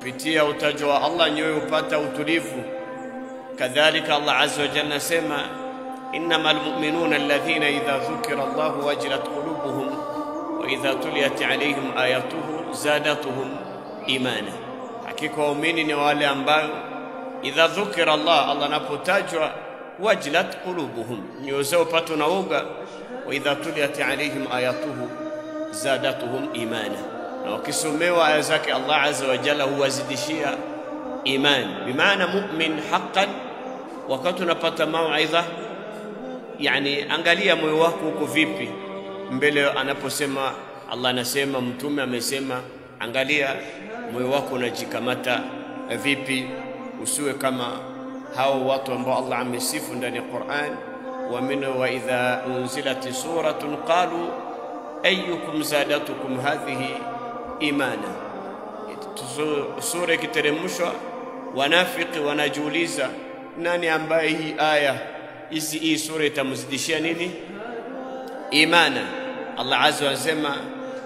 Pitia utajwa Allah nyoyo upata utulivu. Kadhalika Allah azza wa jalla sema innamal mu'minuna alladhina idha dhukira Allah wajilat qulubuhum wa idha tuliyat alayhim ayatuhu zadatuhum imana. Hakika waumini ni wale ambao idha dhukira Allah anapotajwa wajilat qulubuhum nyoyo zao upata na woga, wa idha tuliyat alayhim ayatuhu zadatuhum imana. Na wakisomewa aya zake Allah azza wa jalla huwazidishia iman. Bimaana mu'min haqqan, wakati unapata mauidha yani angalia moyo wako uko vipi mbele anaposema Allah, anasema mtume amesema, angalia moyo wako unajikamata vipi. Usiwe kama hao watu ambao Allah amesifu ndani ya Qur'an, wa idha unzilat suratun qalu ayyukum zadatukum hadhihi imana. Sura ikiteremshwa wanafiki wanajiuliza nani ambaye hii aya hii sura itamzidishia nini? Imana. Allah azza wa jalla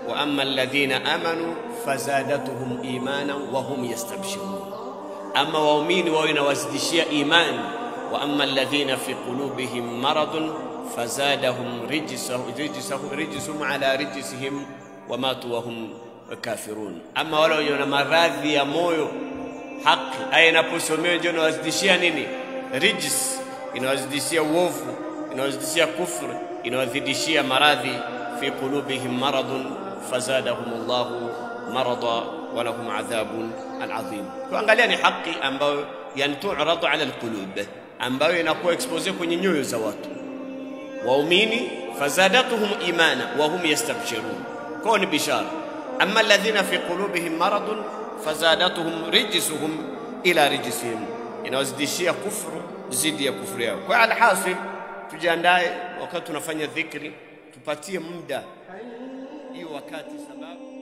wa amma alladhina amanu fazadatuhum imana wa hum yastabshirun. Ama waumini wao inawazidishia imani. Wa amma alladhina fi qulubihim maradun fazadahum rijsahum ala rijsihim wa matu wa hum kafirun. Ama wale wenye maradhi ya moyo, haki aya inaposomewa ndio inawazidishia nini? Rijs, inawazidishia uovu, inawazidishia kufru, inawazidishia maradhi. Fi qulubihim maradun fazadahumullahu marada wa lahum adhabun alazim. Tuangalia ni haki ambayo yantu'radu ala alqulub, ambayo inakuwa expose kwenye nyoyo za watu waumini. Fazadatuhum imana wa hum yastabshirun, kwa ni bishara. Amma alladhina fi qulubihim maradun fazadatuhum rijsuhum ila rijsihim, inawazidishia kufru zidi ya kufuru yao. Kwa alhasil, tujiandae wakati tunafanya dhikri, tupatie muda hiyo wakati, sababu